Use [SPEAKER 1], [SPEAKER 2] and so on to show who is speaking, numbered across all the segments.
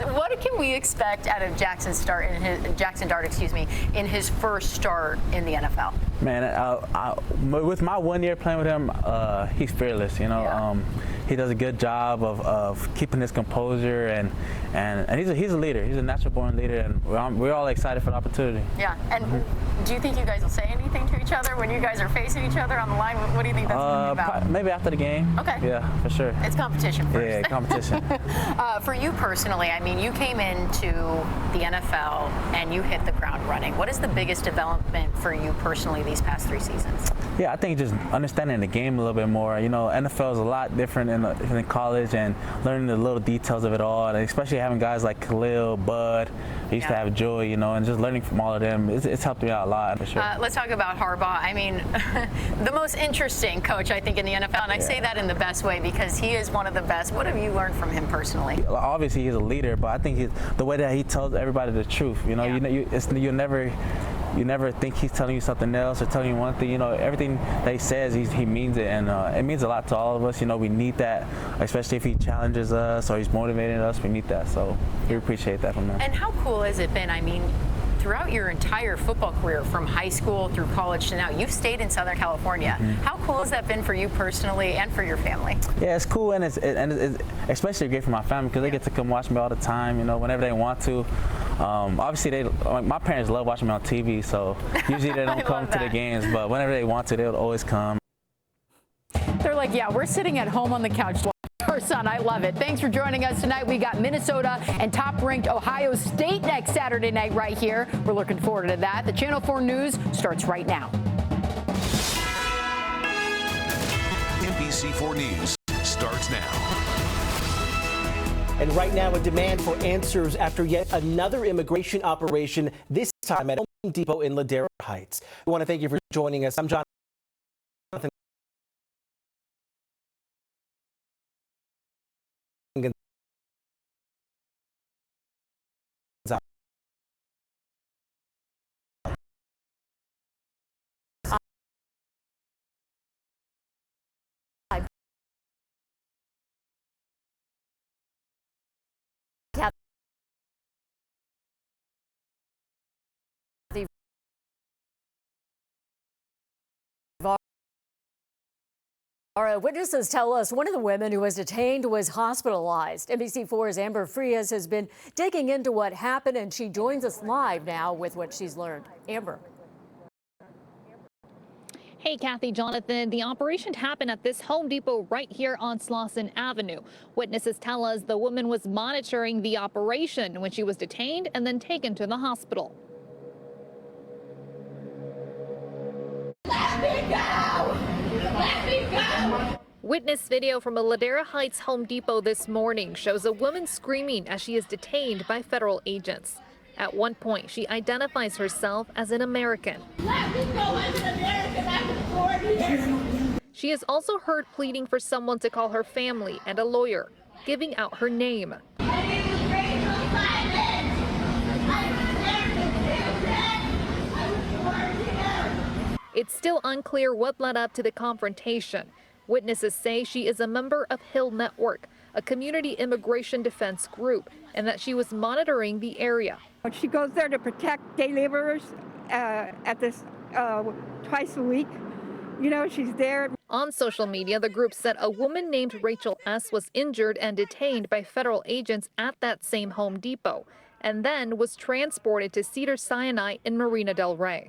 [SPEAKER 1] course. What can we expect out of Jackson Dart, in his first start in the NFL?
[SPEAKER 2] Man, with my 1 year playing with him, he's fearless. You know,
[SPEAKER 1] Yeah.
[SPEAKER 2] He does a good job of keeping his composure, and he's a leader. He's a natural-born leader, and we're all excited for the opportunity.
[SPEAKER 1] Yeah. And do you think you guys will say anything to each other when you guys are facing each other on the line? What do you think that's going to be about?
[SPEAKER 2] Maybe after the game.
[SPEAKER 1] Okay.
[SPEAKER 2] Yeah, for sure.
[SPEAKER 1] It's competition first.
[SPEAKER 2] Yeah, competition.
[SPEAKER 1] For you personally, I mean, you came into the NFL and you hit the ground running. What is the biggest development for you personally these past 3 seasons?
[SPEAKER 2] Yeah, I think just understanding the game a little bit more. You know, NFL is a lot different in college, and learning the little details of it all, and especially having guys like Khalil, Bud, I used to have Joy, you know, and just learning from all of them, it's helped me out a lot, for sure.
[SPEAKER 1] Let's talk about Harbaugh. I mean, the most interesting coach, I think, in the NFL, and I say that in the best way because he is one of the best. What have you learned from him personally?
[SPEAKER 2] Obviously, he's a leader, but I think the way that he tells everybody the truth, you know, you never think he's telling you something else or telling you one thing. You know, everything that he says, he means it, and it means a lot to all of us. You know, we need that, especially if he challenges us or he's motivating us. We need that, so we appreciate that from him.
[SPEAKER 1] And how cool has it been? I mean, throughout your entire football career, from high school through college to now, you've stayed in Southern California. Mm-hmm. How cool has that been for you personally and for your family?
[SPEAKER 2] Yeah, it's cool, and it's especially great for my family because they get to come watch me all the time, you know, whenever they want to. Obviously, my parents love watching me on TV, so usually they don't come to the games, but whenever they want to, they'll always come.
[SPEAKER 3] They're like, yeah, we're sitting at home on the couch. Our son, I love it. Thanks for joining us tonight. We got Minnesota and top-ranked Ohio State next Saturday night right here. We're looking forward to that. The Channel 4 News starts right now.
[SPEAKER 4] NBC4 News starts now.
[SPEAKER 5] And right now, a demand for answers after yet another immigration operation, this time at Home Depot in Ladera Heights. We want to thank you for joining us. I'm Jonathan.
[SPEAKER 6] Our witnesses tell us one of the women who was detained was hospitalized. NBC4's Amber Frias has been digging into what happened, and she joins us live now with what she's learned. Amber.
[SPEAKER 7] Hey, Kathy, Jonathan, the operation happened at this Home Depot right here on Slauson Avenue. Witnesses tell us the woman was monitoring the operation when she was detained and then taken to the hospital.
[SPEAKER 8] Let me go! Let me go!
[SPEAKER 7] Witness video from a Ladera Heights Home Depot this morning shows a woman screaming as she is detained by federal agents. At one point, she identifies herself as an American.
[SPEAKER 8] Let me go! I'm an American. I've been born here.
[SPEAKER 7] She is also heard pleading for someone to call her family and a lawyer, giving out her name.
[SPEAKER 8] My name is Rachel Simon. I'm an American citizen. I was born here.
[SPEAKER 7] It's still unclear what led up to the confrontation. Witnesses say she is a member of Hill Network, a community immigration defense group, and that she was monitoring the area.
[SPEAKER 9] She goes there to protect day laborers at this twice a week. You know, she's there.
[SPEAKER 7] On social media, the group said a woman named Rachel S. was injured and detained by federal agents at that same Home Depot, and then was transported to Cedars-Sinai in Marina del Rey.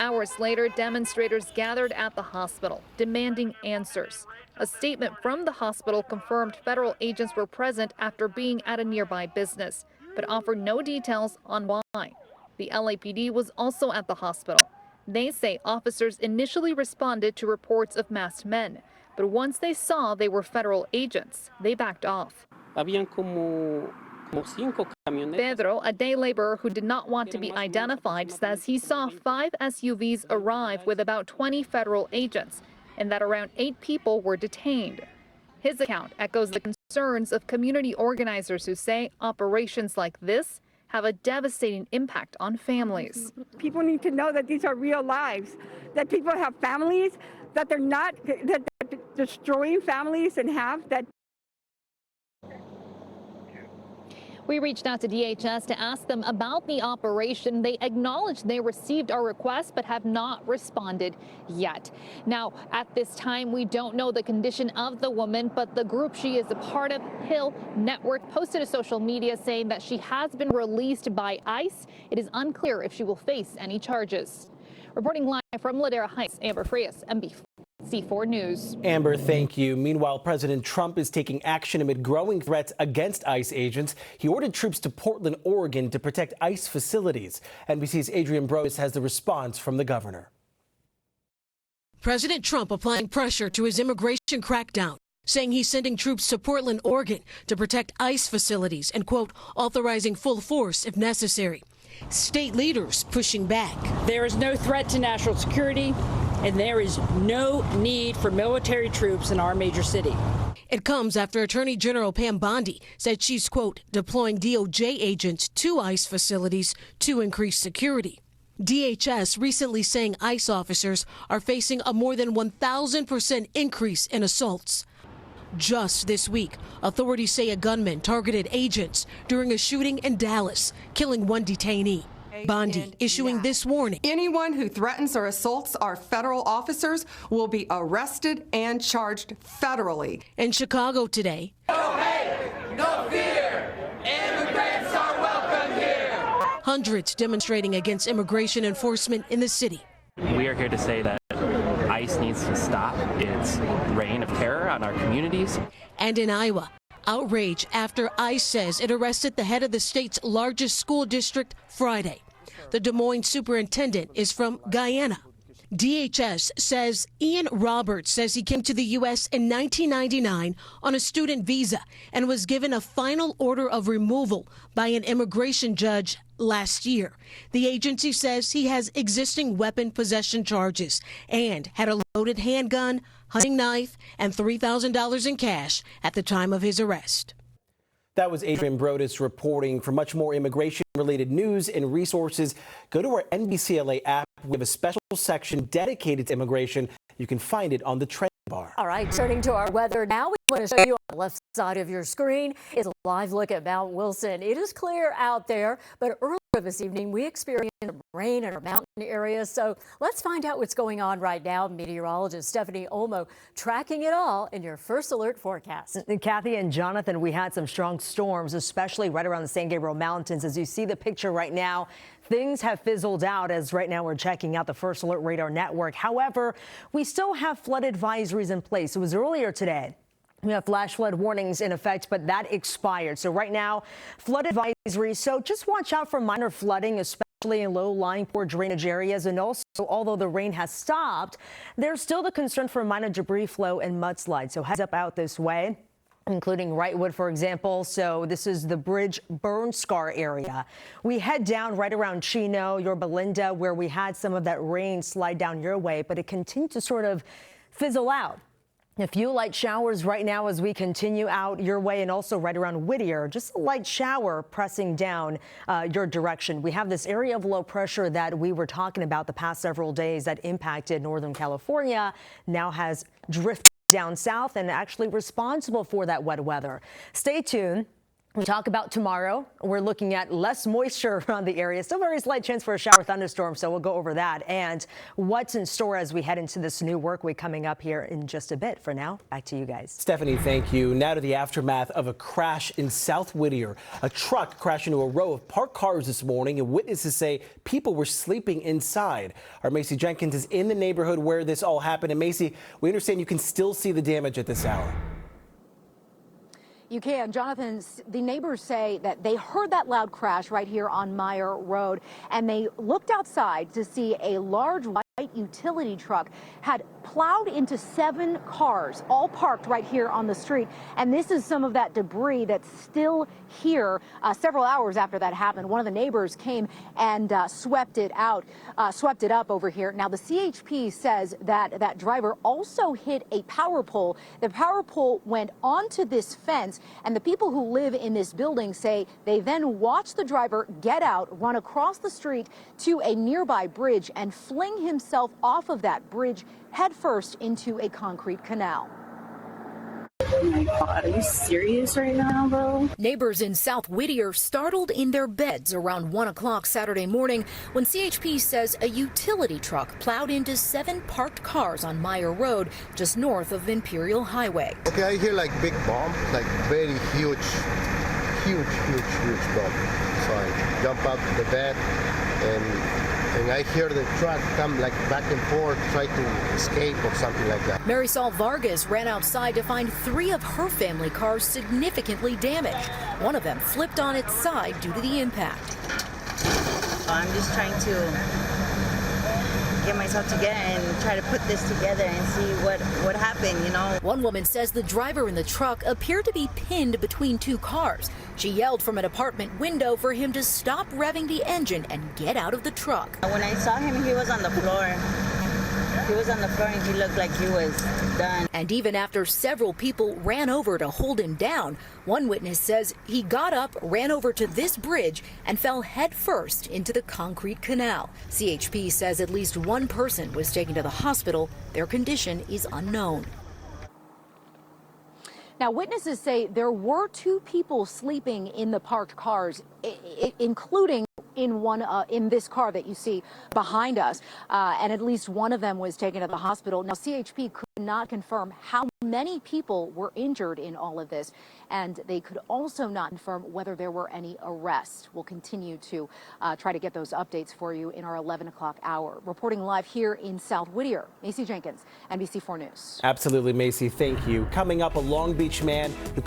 [SPEAKER 7] Hours later, demonstrators gathered at the hospital, demanding answers. A statement from the hospital confirmed federal agents were present after being at a nearby business, but offered no details on why. The LAPD was also at the hospital. They say officers initially responded to reports of masked men, but once they saw they were federal agents, they backed off. Pedro, a day laborer who did not want to be identified, says he saw 5 SUVs arrive with about 20 federal agents and that around 8 people were detained. His account echoes the concerns of community organizers who say operations like this have a devastating impact on families.
[SPEAKER 9] People need to know that these are real lives, that people have families, that they're not that they're destroying families and have that.
[SPEAKER 7] We reached out to DHS to ask them about the operation. They acknowledged they received our request but have not responded yet. Now, at this time, we don't know the condition of the woman, but the group she is a part of, Hill Network, posted to social media saying that she has been released by ICE. It is unclear if she will face any charges. Reporting live from Ladera Heights, Amber Frias, NBC4 News.
[SPEAKER 5] Amber, thank you. Meanwhile, President Trump is taking action amid growing threats against ICE agents. He ordered troops to Portland, Oregon to protect ICE facilities. NBC's Adrian Brodus has the response from the governor.
[SPEAKER 10] President Trump applying pressure to his immigration crackdown, saying he's sending troops to Portland, Oregon to protect ICE facilities and, quote, authorizing full force if necessary. State leaders pushing back.
[SPEAKER 11] There is no threat to national security, and there is no need for military troops in our major city.
[SPEAKER 10] It comes after Attorney General Pam Bondi said she's, quote, deploying DOJ agents to ICE facilities to increase security. DHS recently saying ICE officers are facing a more than 1,000% increase in assaults. Just this week, authorities say a gunman targeted agents during a shooting in Dallas, killing one detainee. Bondi issuing this warning.
[SPEAKER 12] Anyone who threatens or assaults our federal officers will be arrested and charged federally.
[SPEAKER 10] In Chicago today,
[SPEAKER 8] No hate, no fear. Immigrants are welcome here.
[SPEAKER 10] hundreds demonstrating against immigration enforcement in the city.
[SPEAKER 13] We are here to say that ICE needs to stop its reign of terror on our communities.
[SPEAKER 10] And in Iowa, outrage after ICE says it arrested the head of the state's largest school district Friday. The Des Moines superintendent is from Guyana. DHS says Ian Roberts says he came to the U.S. in 1999 on a student visa and was given a final order of removal by an immigration judge last year. The agency says he has existing weapon possession charges and had a loaded handgun, hunting knife, and $3,000 in cash at the time of his arrest.
[SPEAKER 5] That was Adrian Brodus reporting. For much more immigration-related news and resources, go to our NBC LA app. We have a special section dedicated to immigration. You can find it on the trend bar.
[SPEAKER 6] All right, turning to our weather now, we want to show you on the left side of your screen is a live look at Mount Wilson. It is clear out there, but earlier this evening we experienced rain in our mountain areas. So let's find out what's going on right now. Meteorologist Stephanie Olmo tracking it all in your First Alert forecast.
[SPEAKER 14] Kathy and Jonathan, we had some strong storms, especially right around the San Gabriel Mountains. As you see the picture right now, things have fizzled out as right now we're checking out the First Alert radar network. However, we still have flood advisories in place. It was earlier today. We have flash flood warnings in effect, but that expired. So right now, flood advisory. So just watch out for minor flooding, especially in low-lying poor drainage areas. And also, although the rain has stopped, there's still the concern for minor debris flow and mudslides. So heads up out this way, including Wrightwood, for example. So this is the bridge burn scar area. We head down right around Chino, Yorba Linda, where we had some of that rain slide down your way, but it continued to sort of fizzle out. A few light showers right now as we continue out your way, and also right around Whittier, just a light shower pressing down your direction. We have this area of low pressure that we were talking about the past several days that impacted Northern California, now has drifted down south and actually responsible for that wet weather. Stay tuned. We talk about tomorrow. We're looking at less moisture around the area. Still very slight chance for a shower thunderstorm, so we'll go over that and what's in store as we head into this new work week coming up here in just a bit. For now, back to you guys.
[SPEAKER 5] Stephanie, thank you. Now to the aftermath of a crash in South Whittier. A truck crashed into a row of parked cars this morning, and witnesses say people were sleeping inside. Our Macy Jenkins is in the neighborhood where this all happened. And Macy, we understand you can still see the damage at this hour.
[SPEAKER 15] You can. Jonathan, the neighbors say that they heard that loud crash right here on Meyer Road, and they looked outside to see a large white utility truck had plowed into 7 cars, all parked right here on the street. And this is some of that debris that's still here several hours after that happened. One of the neighbors came and swept it up over here. Now, the CHP says that that driver also hit a power pole. The power pole went onto this fence, and the people who live in this building say they then watched the driver get out, run across the street to a nearby bridge, and fling himself off of that bridge headfirst into a concrete canal.
[SPEAKER 8] Oh my
[SPEAKER 16] Are you serious right now, bro?
[SPEAKER 6] Neighbors in South Whittier startled in their beds around 1 o'clock Saturday morning when CHP says a utility truck plowed into 7 parked cars on Meyer Road, just north of Imperial Highway.
[SPEAKER 17] Okay, I hear like big bomb, like very huge bomb. So I jump out of the bed and I hear the truck come like back and forth, try to escape or something like that.
[SPEAKER 6] Marisol Vargas ran outside to find 3 of her family cars significantly damaged. One of them flipped on its side due to the impact.
[SPEAKER 18] I'm just trying to get myself together and try to put this together and see what happened, you know.
[SPEAKER 6] One woman says the driver in the truck appeared to be pinned between 2 cars. She yelled from an apartment window for him to stop revving the engine and get out of the truck.
[SPEAKER 18] When I saw him, he was on the floor. He was on the floor and he looked like he was done.
[SPEAKER 6] And even after several people ran over to hold him down, one witness says he got up, ran over to this bridge, and fell headfirst into the concrete canal. CHP says at least 1 person was taken to the hospital. Their condition is unknown.
[SPEAKER 15] Now, witnesses say there were 2 people sleeping in the parked cars, including in this car that you see behind us, and at least one of them was taken to the hospital. Now, CHP could not confirm how many people were injured in all of this, and they could also not confirm whether there were any arrests. We'll continue to try to get those updates for you in our 11 o'clock hour. Reporting live here in South Whittier, Macy Jenkins, NBC4 News.
[SPEAKER 5] Absolutely, Macy. Thank you. Coming up, a Long Beach man who